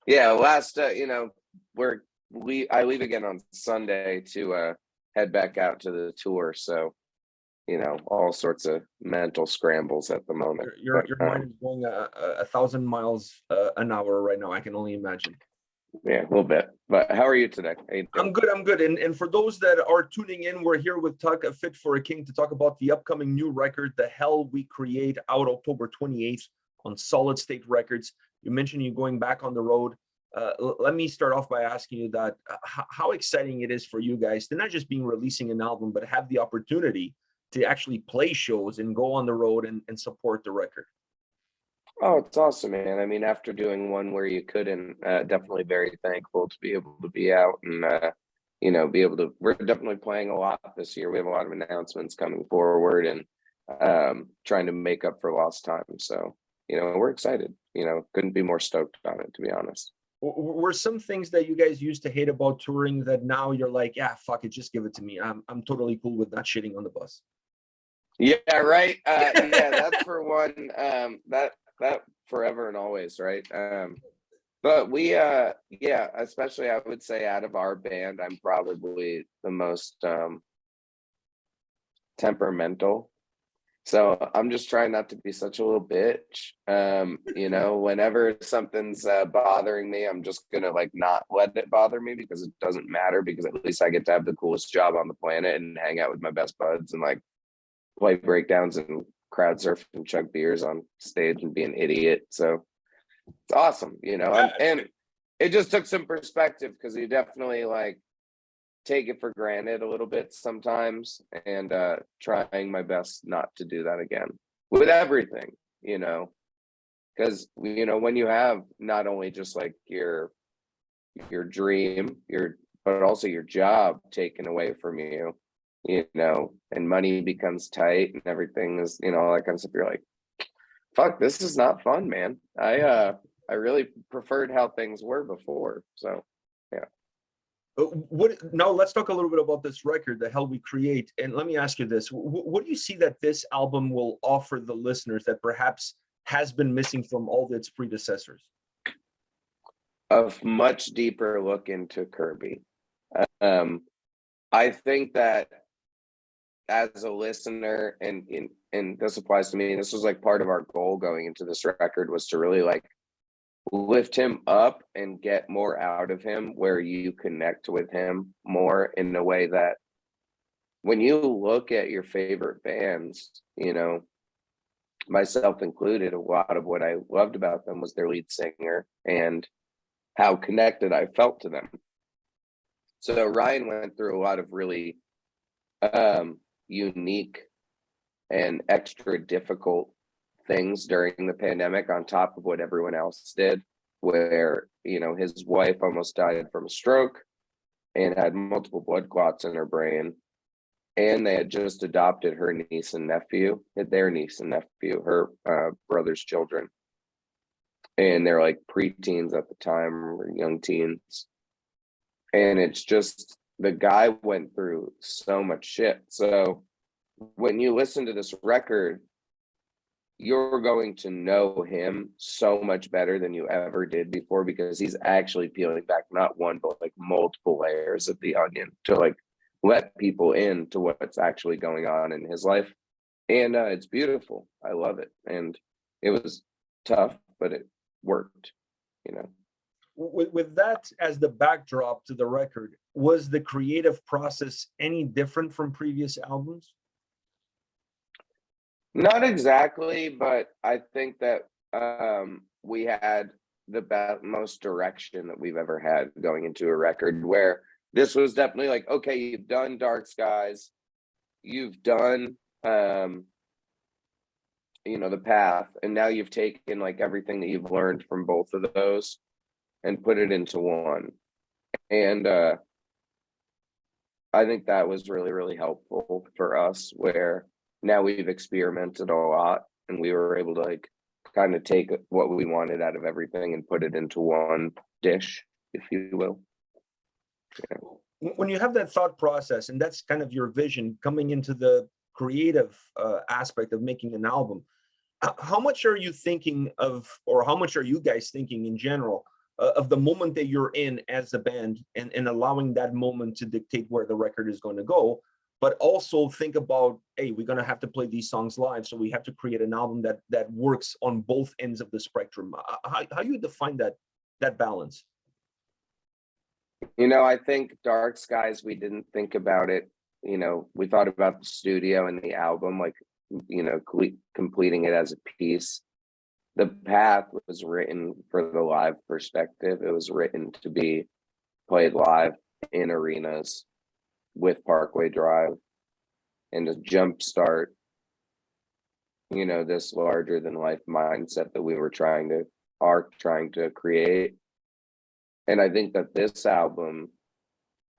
Yeah, last I leave again on Sunday to head back out to the tour. So, all sorts of mental scrambles at the moment. Your mind is going 1,000 miles an hour right now. I can only imagine. Yeah, a little bit. But how are you today? I'm good. I'm good. And for those that are tuning in, we're here with Tuck, A Fit for a King, to talk about the upcoming new record, The Hell We Create, out October 28th on Solid State Records. You mentioned you going back on the road. Let me start off by asking you that how exciting it is for you guys to not just be releasing an album, but have the opportunity to actually play shows and go on the road and support the record. Oh, it's awesome, man. I mean, after doing one where you couldn't, definitely very thankful to be able to be out and, be able to, we're definitely playing a lot this year. We have a lot of announcements coming forward and trying to make up for lost time. So, we're excited, couldn't be more stoked on it, to be honest. Were some things that you guys used to hate about touring that now you're like, yeah, fuck it, just give it to me. I'm totally cool with not shitting on the bus. Yeah, right. Yeah, that's for one. That forever and always, right? But we yeah, especially I would say out of our band, I'm probably the most temperamental. So I'm just trying not to be such a little bitch. Whenever something's bothering me, I'm just gonna not let it bother me because it doesn't matter, because at least I get to have the coolest job on the planet and hang out with my best buds and play breakdowns and crowd surf and chug beers on stage and be an idiot. So it's awesome, and it just took some perspective because you definitely take it for granted a little bit sometimes, and trying my best not to do that again with everything, because when you have not only just your dream, but also your job taken away from you, and money becomes tight and everything is, all that kind of stuff. You're like, fuck, this is not fun, man. I really preferred how things were before. So, yeah. Now let's talk a little bit about this record, The Hell We Create. And let me ask you this. What do you see that this album will offer the listeners that perhaps has been missing from all its predecessors? A much deeper look into Kirby. I think that as a listener, and this applies to me, this was part of our goal going into this record, was to really lift him up and get more out of him, where you connect with him more in a way that when you look at your favorite bands, myself included, a lot of what I loved about them was their lead singer and how connected I felt to them. So Ryan went through a lot of really unique and extra difficult things during the pandemic, on top of what everyone else did, where his wife almost died from a stroke and had multiple blood clots in her brain, and they had just adopted her niece and nephew, her brother's children, and they're preteens at the time, or young teens, and it's just, the guy went through so much shit. So when you listen to this record, you're going to know him so much better than you ever did before, because he's actually peeling back not one, but multiple layers of the onion to let people into what's actually going on in his life. And it's beautiful. I love it. And it was tough, but it worked, With that as the backdrop to the record, was the creative process any different from previous albums? Not exactly, but I think that we had the most direction that we've ever had going into a record, where this was definitely okay, you've done Dark Skies, you've done The Path, and now you've taken everything that you've learned from both of those and put it into one. And I think that was really, really helpful for us, where now we've experimented a lot and we were able to kind of take what we wanted out of everything and put it into one dish, if you will. Yeah. When you have that thought process, and that's kind of your vision coming into the creative aspect of making an album, how much are you thinking of, or how much are you guys thinking in general of the moment that you're in as a band, and allowing that moment to dictate where the record is going to go. But also think about, hey, we're going to have to play these songs live, so we have to create an album that works on both ends of the spectrum. How you define that balance? You know, I think Dark Skies, we didn't think about it. You know, we thought about the studio and the album, like, you know, completing it as a piece. The Path was written for the live perspective. It was written to be played live in arenas with Parkway Drive, and to jumpstart, you know, this larger than life mindset that we are trying to create. And I think that this album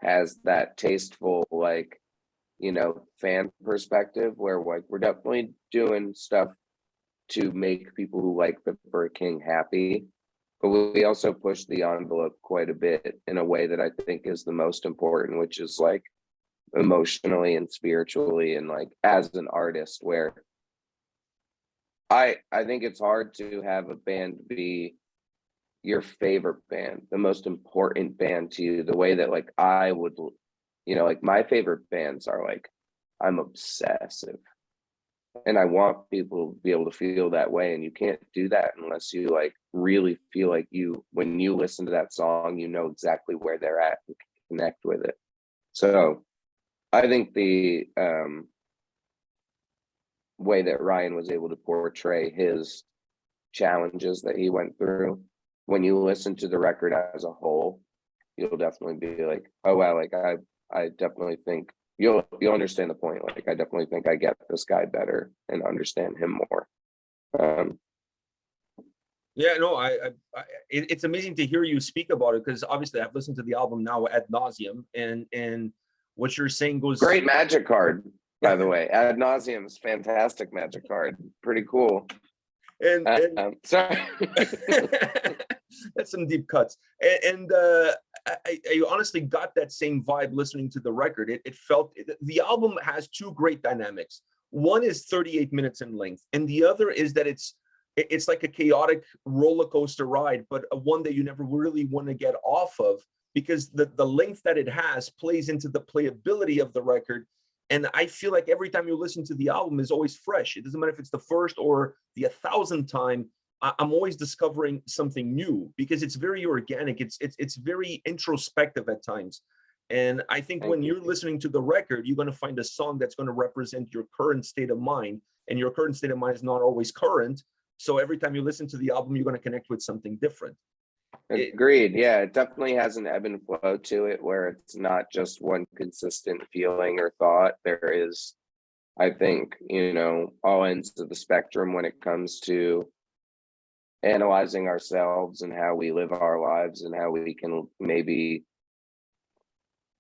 has that tasteful, like, you know, fan perspective, where like we're definitely doing stuff to make people who like Fit for a King happy, but we also push the envelope quite a bit in a way that I think is the most important, which is like emotionally and spiritually, and like as an artist, where I think it's hard to have a band be your favorite band, the most important band to you, the way that like I would, you know, like my favorite bands are like, I'm obsessive and I want people to be able to feel that way. And you can't do that unless you like really feel like you, when you listen to that song, you know exactly where they're at and can connect with it. So I think the way that Ryan was able to portray his challenges that he went through, when you listen to the record as a whole, you'll definitely be like, oh wow, like I definitely think you'll understand the point. Like I definitely think I get this guy better and understand him more. Yeah, no, it's amazing to hear you speak about it, because obviously I've listened to the album now ad nauseum, and what you're saying goes. Great magic card, by the way. Ad nauseum is fantastic magic card. Pretty cool. And sorry. That's some deep cuts. And I honestly got that same vibe listening to the record. It felt, the album has two great dynamics. One is 38 minutes in length, and the other is that it's like a chaotic roller coaster ride, but one that you never really want to get off of, because the length that it has plays into the playability of the record. And I feel like every time you listen to the album is always fresh. It doesn't matter if it's the first or the 1,000th time. I'm always discovering something new, because it's very organic. It's very introspective at times. And I think when you're listening to the record, you're going to find a song that's going to represent your current state of mind. And your current state of mind is not always current. So every time you listen to the album, you're going to connect with something different. Agreed. Yeah, it definitely has an ebb and flow to it, where it's not just one consistent feeling or thought. There is, I think, you know, all ends of the spectrum when it comes to analyzing ourselves and how we live our lives, and how we can maybe,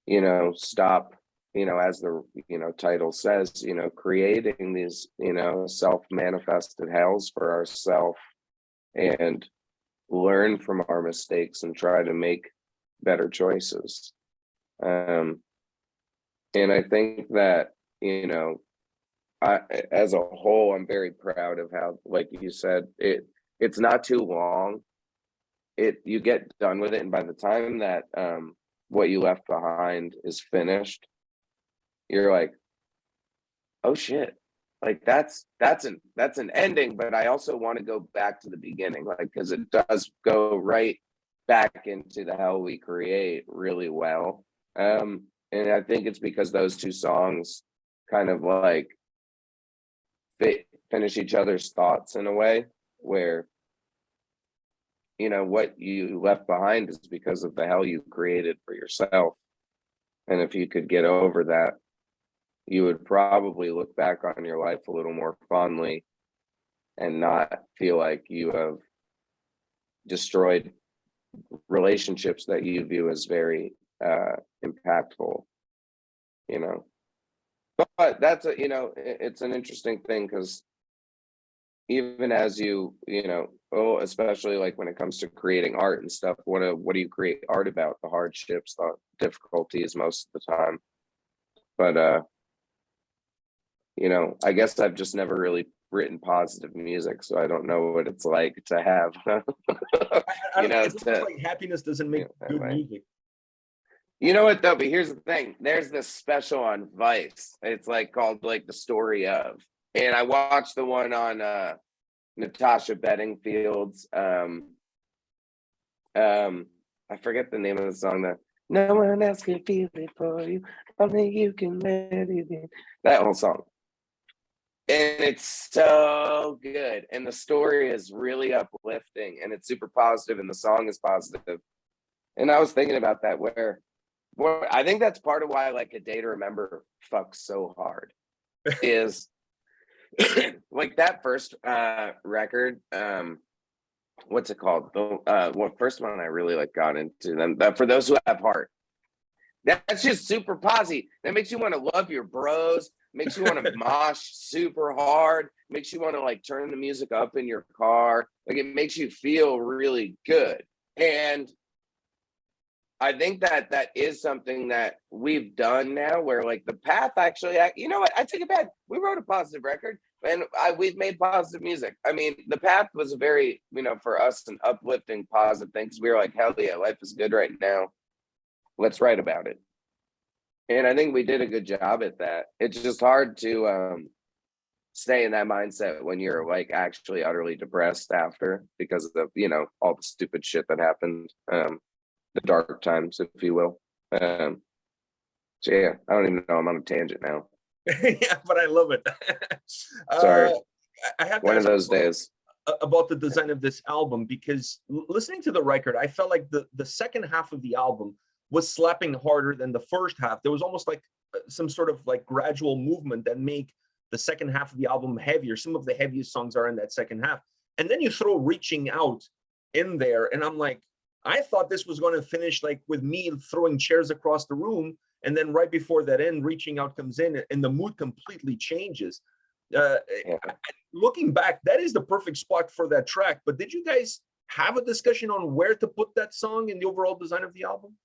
you know, stop, you know, as the, you know, title says, you know, creating these, you know, self-manifested hells for ourselves, and learn from our mistakes and try to make better choices. And I think that, you know, as a whole, I'm very proud of how, like you said, it's not too long. You get done with it, and by the time that what you left behind is finished, you're like, oh shit, like that's an ending, but I also want to go back to the beginning, like, because it does go right back into the hell we create really well. And I think it's because those two songs kind of like finish each other's thoughts in a way, where, you know, what you left behind is because of the hell you created for yourself. And if you could get over that, you would probably look back on your life a little more fondly and not feel like you have destroyed relationships that you view as very impactful, you know. But that's a, you know, it's an interesting thing, because even as you know, oh, especially like when it comes to creating art and stuff, what do you create art about? The hardships, the difficulties most of the time. But you know, I guess I've just never really written positive music, so I don't know what it's like to have, I you don't know, know, it's almost to like happiness doesn't make feel that good way. music. You know what though? But here's the thing. There's this special on Vice. It's like called like the story of. And I watched the one on Natasha Bedingfield's I forget the name of the song that no one else can feel it for you. Only you can let it in. That whole song. And it's so good. And the story is really uplifting and it's super positive and the song is positive. And I was thinking about that where well, I think that's part of why like A Day to Remember fucks so hard is like that first record, what's it called? The first one I really like got into them. For those who have heart. That's just super posy. That makes you want to love your bros, makes you want to mosh super hard, makes you want to like turn the music up in your car. Like it makes you feel really good. And I think that that is something that we've done now where like the path actually, you know what? I take it back. We wrote a positive record and we've made positive music. I mean, the path was a very, you know, for us an uplifting positive thing because we were like, hell yeah, life is good right now. Let's write about it. And I think we did a good job at that. It's just hard to stay in that mindset when you're like actually utterly depressed after because of, you know, all the stupid shit that happened. The dark times, if you will. So yeah, I don't even know. I'm on a tangent now. Yeah, but I love it. Sorry, uh, I have to one of ask those days. about the design of this album because listening to the record, I felt like the second half of the album was slapping harder than the first half. There was almost like some sort of like gradual movement that make the second half of the album heavier. Some of the heaviest songs are in that second half, and then you throw "Reaching Out" in there, and I'm like, I thought this was going to finish like with me throwing chairs across the room, and then right before that end, "Reaching Out" comes in, and the mood completely changes. Uh, Yeah. Looking back, that is the perfect spot for that track. But did you guys have a discussion on where to put that song in the overall design of the album?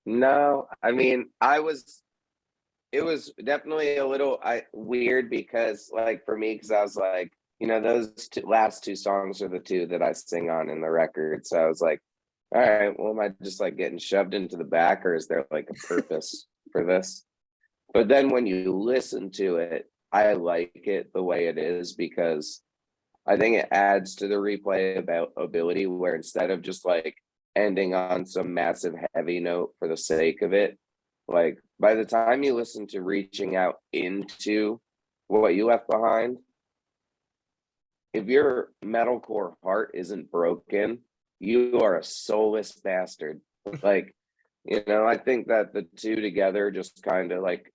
No, I mean, it was definitely a little weird because like for me, because I was like, you know, those last two songs are the two that I sing on in the record. So I was like, all right, well, am I just like getting shoved into the back or is there like a purpose for this? But then when you listen to it, I like it the way it is because I think it adds to the replay about ability where instead of just like ending on some massive heavy note for the sake of it, like by the time you listen to Reaching Out into what you left behind, if your metalcore heart isn't broken, you are a soulless bastard. Like, you know, I think that the two together just kind of like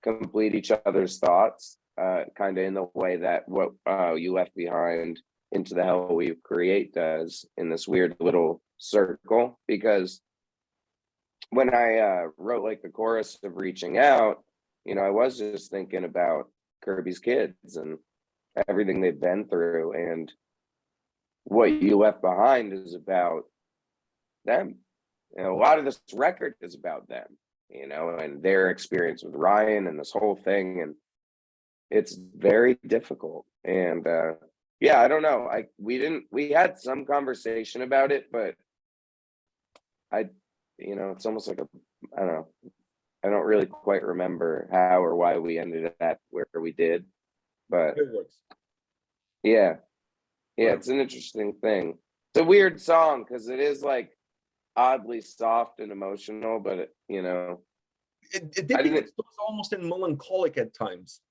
complete each other's thoughts, kind of in the way that what you left behind into the hell we create does in this weird little circle. Because when I wrote like the chorus of Reaching Out, you know, I was just thinking about Kirby's kids and everything they've been through and what you left behind is about them. And a lot of this record is about them, you know, and their experience with Ryan and this whole thing. And it's very difficult. And yeah, I don't know. We had some conversation about it, but I, you know, it's almost like I don't know. I don't really quite remember how or why we ended up where we did, but It works. yeah, yeah, it's an interesting thing. It's a weird song because it is like oddly soft and emotional, but you know, It did I become didn't. almost in melancholic at times.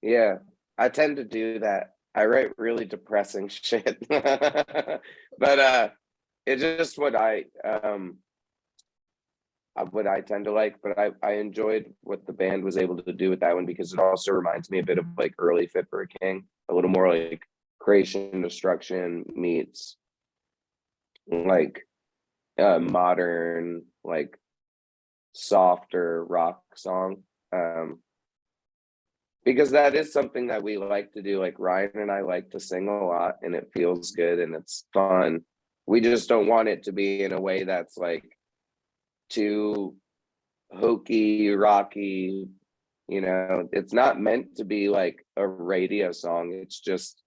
Yeah, I tend to do that. I write really depressing shit, but it's just what I tend to like. But I enjoyed what the band was able to do with that one because it also reminds me a bit of like early Fit for a King, a little more like creation destruction meets like modern like softer rock song. Because that is something that we like to do. Like Ryan and I like to sing a lot and it feels good and it's fun. We just don't want it to be in a way that's like too hokey, rocky, You know, it's not meant to be like a radio song. It's just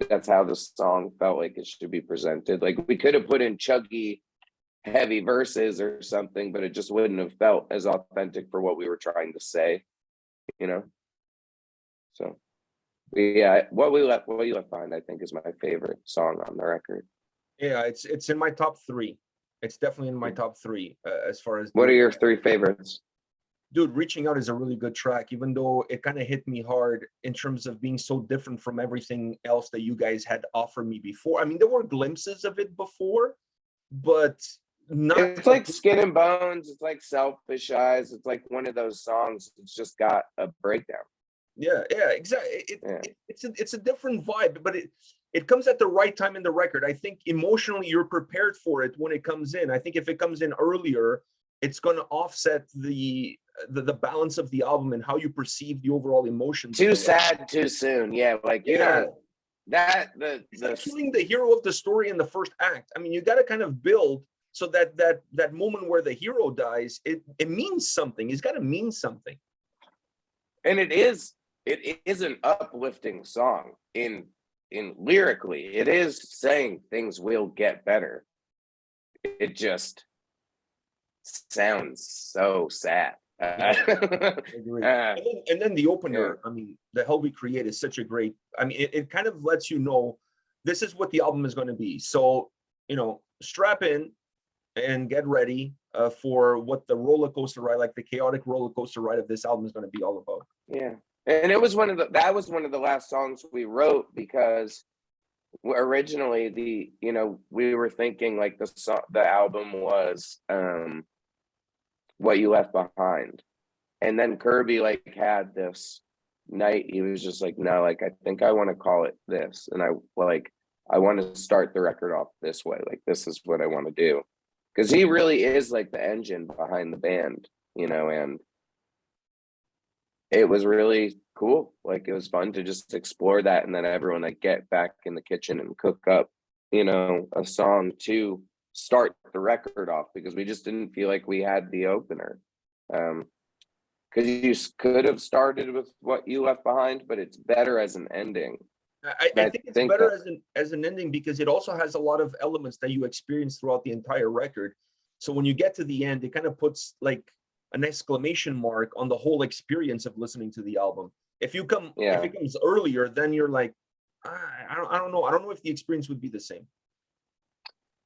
that's how the song felt like it should be presented. Like we could have put in chuggy, heavy verses or something, but it just wouldn't have felt as authentic for what we were trying to say, you know. So yeah, what you left behind, I think, is my favorite song on the record. Yeah, it's in my top three. It's definitely in my top three as far as What are your three favorites? dude, Reaching Out is a really good track, even though it kind of hit me hard in terms of being so different from everything else that you guys had offered me before. I mean, there were glimpses of it before, but not. It's like Skin and Bones. It's like Selfish Eyes. It's like one of those songs. It's just got a breakdown. Yeah, exactly. It's a different vibe, but it comes at the right time in the record. I think emotionally you're prepared for it when it comes in. I think if it comes in earlier, it's going to offset the balance of the album and how you perceive the overall emotions. Too sad, too soon. Yeah, like yeah, it's like killing the hero of the story in the first act. I mean, you got to kind of build so that moment where the hero dies, it means something. It's got to mean something. And it is an uplifting song in lyrically. It is saying things will get better. It just sounds so sad. I agree. And then the opener, I mean, The Hell We Create is such a great, I mean, it kind of lets you know this is what the album is going to be. So, you know, strap in and get ready for what the roller coaster ride, like the chaotic roller coaster ride of this album is going to be all about. Yeah. And it was that was one of the last songs we wrote because originally we were thinking like the album was What You Left Behind. And then Kirby like had this night, he was just like, no, like I think I want to call it this. And I want to start the record off this way. Like this is what I want to do. Because he really is like the engine behind the band, you know, and it was really cool. Like it was fun to just explore that, and then everyone like get back in the kitchen and cook up, you know, a song to start the record off because we just didn't feel like we had the opener. Because you could have started with What You Left Behind, but it's better as an ending. I think it's better as an ending because it also has a lot of elements that you experience throughout the entire record. So when you get to the end, it kind of puts like an exclamation mark on the whole experience of listening to the album. If it comes earlier, then you're like, I don't know if the experience would be the same.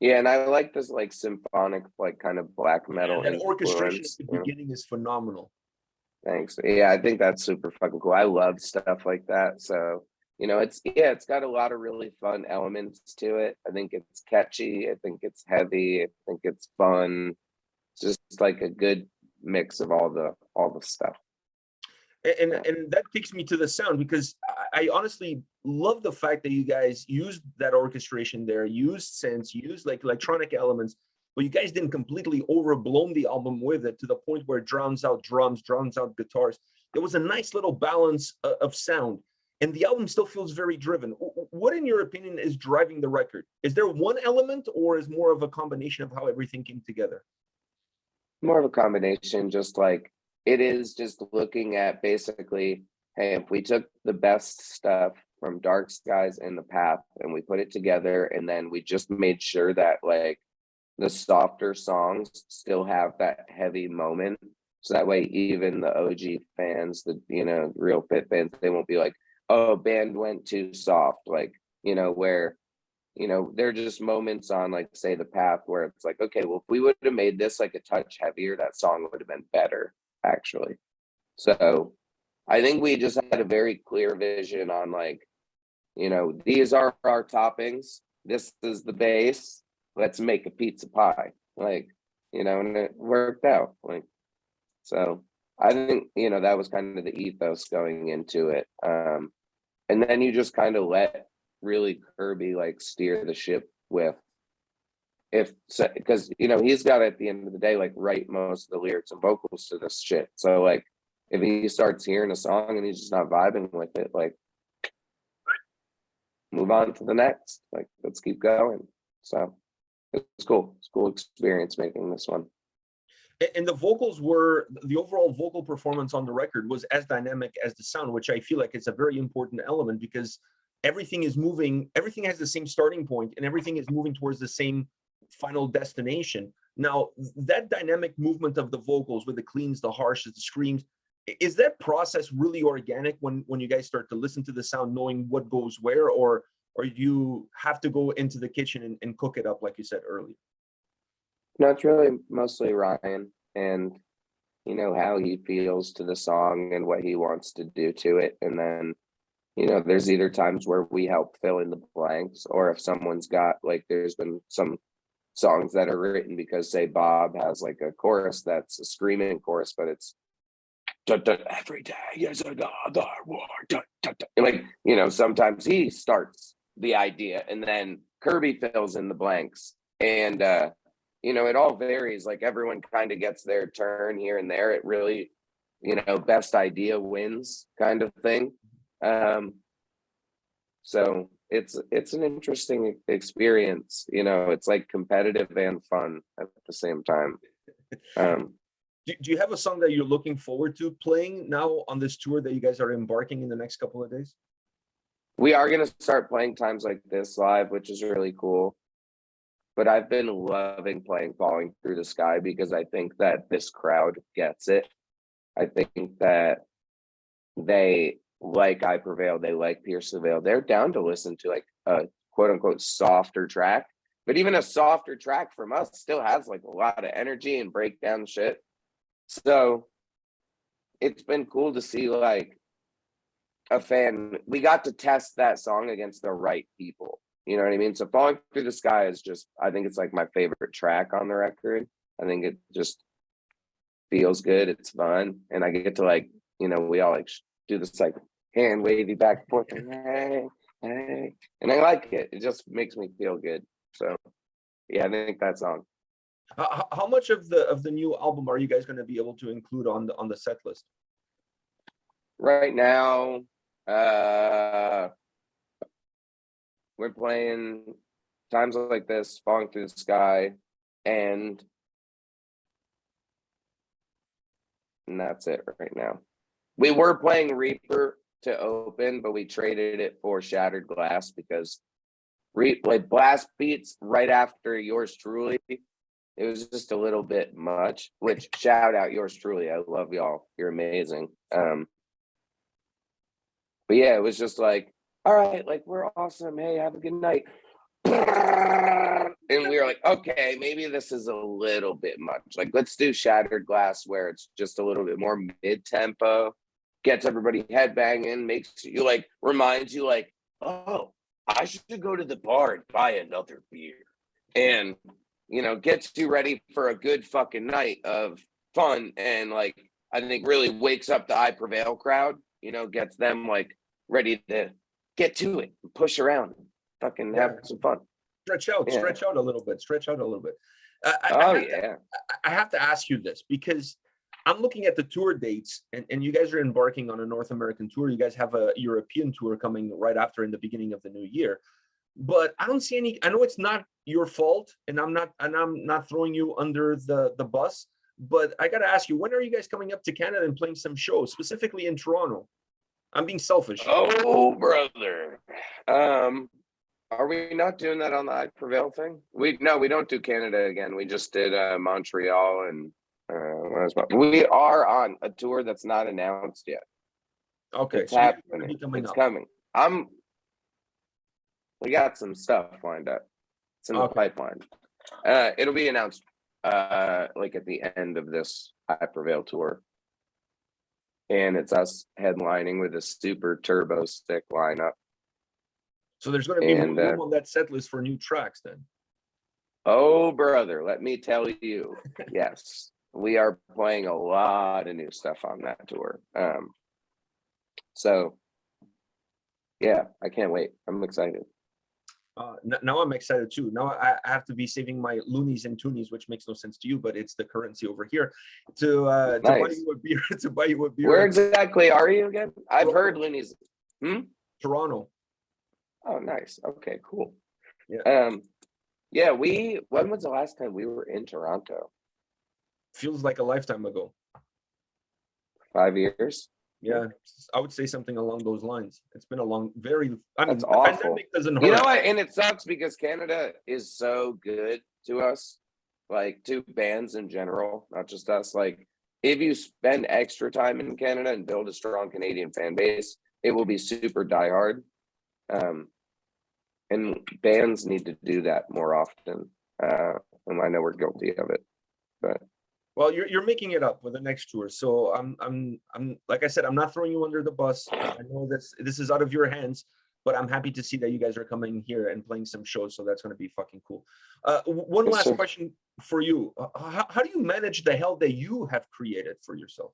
Yeah, and I like this like symphonic, like kind of black metal. And orchestration at the beginning is phenomenal. Thanks. Yeah, I think that's super fucking cool. I love stuff like that. So, you know, it's got a lot of really fun elements to it. I think it's catchy. I think it's heavy. I think it's fun. It's just like a good mix of all the stuff. And that takes me to the sound because I honestly love the fact that you guys used that orchestration there, used synths, used like electronic elements, but you guys didn't completely overblown the album with it to the point where it drowns out drums, drowns out guitars. There was a nice little balance of sound, and the album still feels very driven. What, in your opinion, is driving the record? Is there one element, or is more of a combination of how everything came together? More of a combination, just like it is just looking at basically, hey, if we took the best stuff from Dark Skies and The Path and we put it together, and then we just made sure that like the softer songs still have that heavy moment. So that way, even the OG fans, the, you know, real fit fans, they won't be like, oh, band went too soft. Like, you know, where, you know, there are just moments on like, say, The Path where it's like, okay, well, if we would have made this like a touch heavier, that song would have been better, actually. So I think we just had a very clear vision on like, you know, these are our toppings. This is the base. Let's make a pizza pie. Like, you know, and it worked out. Like, so I think, you know, that was kind of the ethos going into it. And then you just kind of let really Kirby like steer the ship with because, you know, he's got at the end of the day, like write most of the lyrics and vocals to this shit. So like, if he starts hearing a song and he's just not vibing with it, like move on to the next, like, let's keep going. So it's cool. It's a cool experience making this one. And the vocals were, the overall vocal performance on the record was as dynamic as the sound, which I feel like is a very important element, because everything is moving, everything has the same starting point, and everything is moving towards the same final destination. Now, that dynamic movement of the vocals with the cleans, the harshes, the screams, is that process really organic when you guys start to listen to the sound, knowing what goes where, or you have to go into the kitchen and cook it up, like you said earlier? No, it's really mostly Ryan and how he feels to the song and what he wants to do to it. And then, there's either times where we help fill in the blanks, or if someone's got, like, there's been some songs that are written because, say, Bob has like a chorus that's a screaming chorus, but it's dun, dun, every day is another war. Dun, dun, dun. Like, sometimes he starts the idea and then Kirby fills in the blanks. And it all varies. Like, everyone kind of gets their turn here and there. It really, best idea wins kind of thing. So it's an interesting experience. It's like competitive and fun at the same time. Do you have a song that you're looking forward to playing now on this tour that you guys are embarking in the next couple of days? We are going to start playing Times Like This live, which is really cool. But I've been loving playing Falling Through the Sky because I think that this crowd gets it. I think that they like I Prevail, they like Pierce the Veil. They're down to listen to like a quote unquote softer track. But even a softer track from us still has like a lot of energy and breakdown shit. So it's been cool to see like a fan. We got to test that song against the right people. You know what I mean? So Falling Through the Sky is just, I think it's like my favorite track on the record. I think it just feels good. It's fun. And I get to like, we all like do this like hand wavy back and forth. Hey, hey. And I like it. It just makes me feel good. So yeah, I think that song. How much of the new album are you guys going to be able to include on the set list? Right now, we're playing Times Like This, Falling Through the Sky, and that's it right now. We were playing Reaper to open, but we traded it for Shattered Glass because like blast beats right after Yours Truly, it was just a little bit much. Which, shout out Yours Truly, I love y'all, you're amazing. But yeah, it was just like, all right, like, we're awesome, hey, have a good night. And we were like, okay, maybe this is a little bit much. Like, let's do Shattered Glass where it's just a little bit more mid-tempo, gets everybody headbanging, makes you like, reminds you like, oh, I should go to the bar and buy another beer. And, gets you ready for a good fucking night of fun. And like, I think really wakes up the I Prevail crowd, gets them like ready to get to it, and push around, and fucking have some fun. Stretch out a little bit, I have to ask you this because I'm looking at the tour dates, and you guys are embarking on a North American tour. You guys have a European tour coming right after in the beginning of the new year. But I don't see any, I know it's not your fault, and I'm not throwing you under the bus, but I gotta ask you, when are you guys coming up to Canada and playing some shows, specifically in Toronto? I'm being selfish. Oh, brother. Are we not doing that on the I Prevail thing? We don't do Canada again. We just did Montreal and we are on a tour that's not announced yet. Okay, it's happening. It's coming. We got some stuff lined up. It's in the pipeline. It'll be announced like at the end of this I Prevail tour. And it's us headlining with a super turbo stick lineup. So there's going to be more room on that set list for new tracks then. Oh, brother, let me tell you. Yes, we are playing a lot of new stuff on that tour. So yeah, I can't wait. I'm excited. Now I'm excited too. Now I have to be saving my loonies and toonies, which makes no sense to you, but it's the currency over here to buy you a beer. To buy you a beer. Where exactly are you again? I've heard loonies. Toronto. Oh, nice. Okay, cool. Yeah. Yeah. When was the last time we were in Toronto? Feels like a lifetime ago. 5 years. Yeah, I would say something along those lines. It's been a long, very, I mean, That's the awful. pandemic doesn't You know hurt. what? And it sucks because Canada is so good to us, like to bands in general, not just us. Like, if you spend extra time in Canada and build a strong Canadian fan base, it will be super diehard. And bands need to do that more often. And I know we're guilty of it, but Well, you're making it up with the next tour. So I'm like I said, I'm not throwing you under the bus. I know this is out of your hands, but I'm happy to see that you guys are coming here and playing some shows. So that's going to be fucking cool. One Yes, last sir. question for you. How do you manage the hell that you have created for yourself?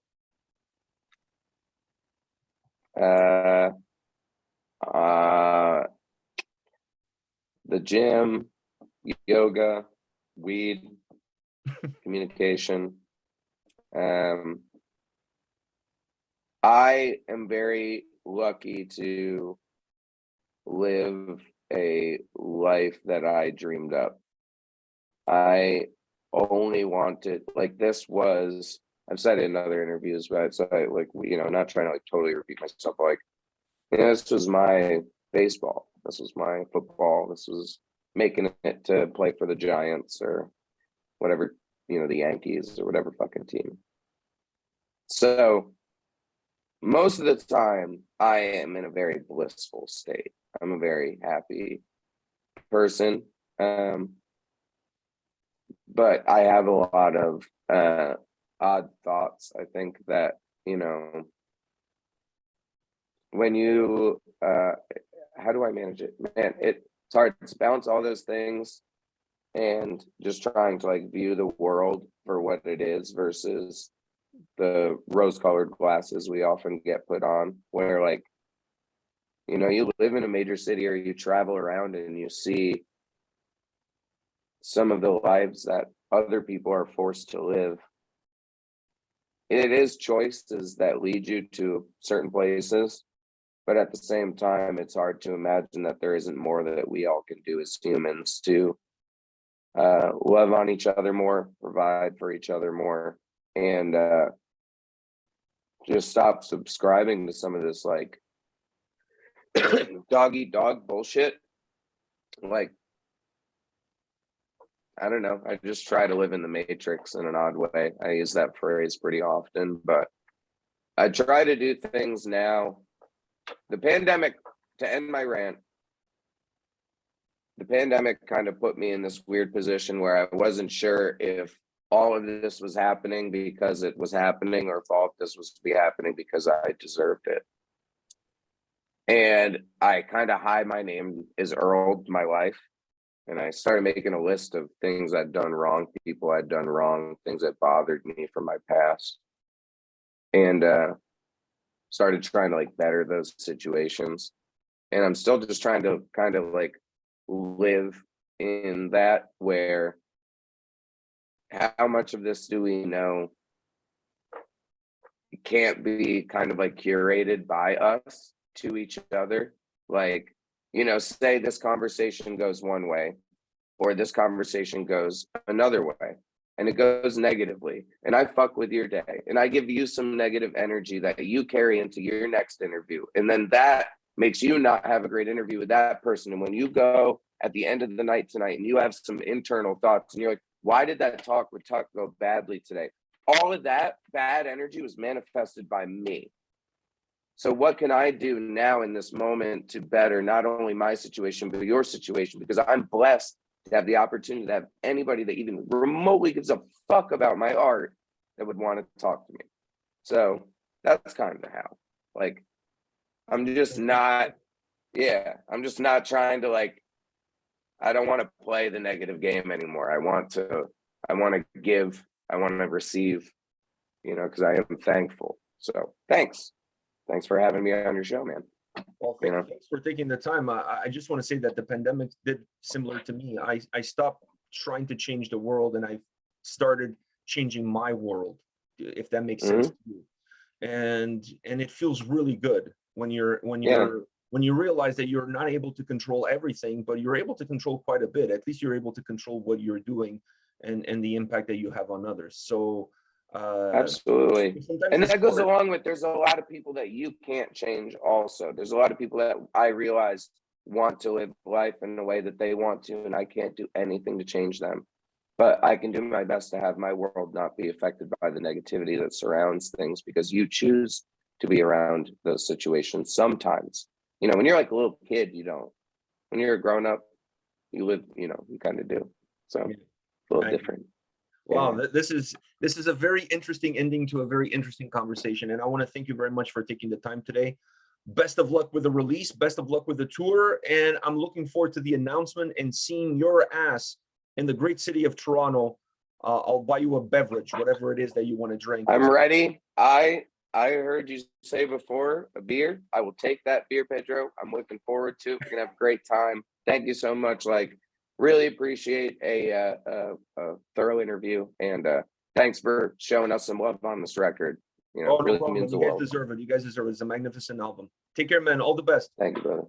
The gym, yoga, weed, communication. I am very lucky to live a life that I dreamed up. I only wanted, like, this was, I've said it in other interviews, but it's like, you know, not trying to like totally repeat myself, but like, you know, this was my baseball, this was my football, this was making it to play for the Giants or whatever, you know, the Yankees or whatever fucking team. So most of the time I am in a very blissful state. I'm a very happy person. But I have a lot of odd thoughts. I think that, you know, when you how do I manage it? Man, it's hard to balance all those things and just trying to like view the world for what it is versus the rose-colored glasses we often get put on, where like, you know, you live in a major city or you travel around and you see some of the lives that other people are forced to live. It is choices that lead you to certain places, but at the same time, it's hard to imagine that there isn't more that we all can do as humans to love on each other more, provide for each other more, and just stop subscribing to some of this like dog eat dog bullshit. Like, I don't know. I just try to live in the matrix in an odd way. I use that phrase pretty often, but I try to do things now. The pandemic, to end my rant, the pandemic kind of put me in this weird position where I wasn't sure if all of this was happening because it was happening or if all of this was to be happening because I deserved it. And I kind of hide my name is Earl my life. And I started making a list of things I'd done wrong, people I'd done wrong, things that bothered me from my past. And started trying to like better those situations. And I'm still just trying to kind of like live in that, where how much of this do we know can't be kind of like curated by us to each other? Like, you know, say this conversation goes one way or this conversation goes another way and it goes negatively, and I fuck with your day and I give you some negative energy that you carry into your next interview, and then that makes you not have a great interview with that person. And when you go at the end of the night tonight and you have some internal thoughts and you're like, why did that talk with Tuck go badly today? All of that bad energy was manifested by me. So what can I do now in this moment to better not only my situation, but your situation? Because I'm blessed to have the opportunity to have anybody that even remotely gives a fuck about my art that would want to talk to me. So that's kind of how, like, I'm just not trying to like, I don't want to play the negative game anymore. I want to give, I want to receive, you know, because I am thankful. So thanks for having me on your show, man. Well, thanks for taking the time. I just want to say that the pandemic did similar to me. I stopped trying to change the world and I started changing my world, if that makes sense to you. And it feels really good when you realize that you're not able to control everything, but you're able to control quite a bit. At least you're able to control what you're doing and the impact that you have on others. So absolutely. sometimes And it's that goes hard. along with, there's a lot of people that you can't change also. There's a lot of people that I realize want to live life in the way that they want to, and I can't do anything to change them. But I can do my best to have my world not be affected by the negativity that surrounds things, because you choose to be around those situations sometimes. You know, when you're like a little kid, you don't. When you're a grown up, you live, you know, you kind of do. So Yeah. a little different. Wow, Yeah. this is a very interesting ending to a very interesting conversation, and I want to thank you very much for taking the time today. Best of luck with the release, best of luck with the tour, and I'm looking forward to the announcement and seeing your ass in the great city of Toronto. I'll buy you a beverage, whatever it is that you want to drink. I'm ready. I heard you say before, a beer. I will take that beer, Pedro. I'm looking forward to it. We're gonna have a great time. Thank you so much. Like, really appreciate a thorough interview, and thanks for showing us some love on this record. You know, Oh, no really problem. means the You guys world. deserve it. You guys deserve it. It's a magnificent album. Take care, man. All the best. Thank you, brother.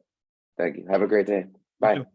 Thank you. Have a great day. You Bye. too.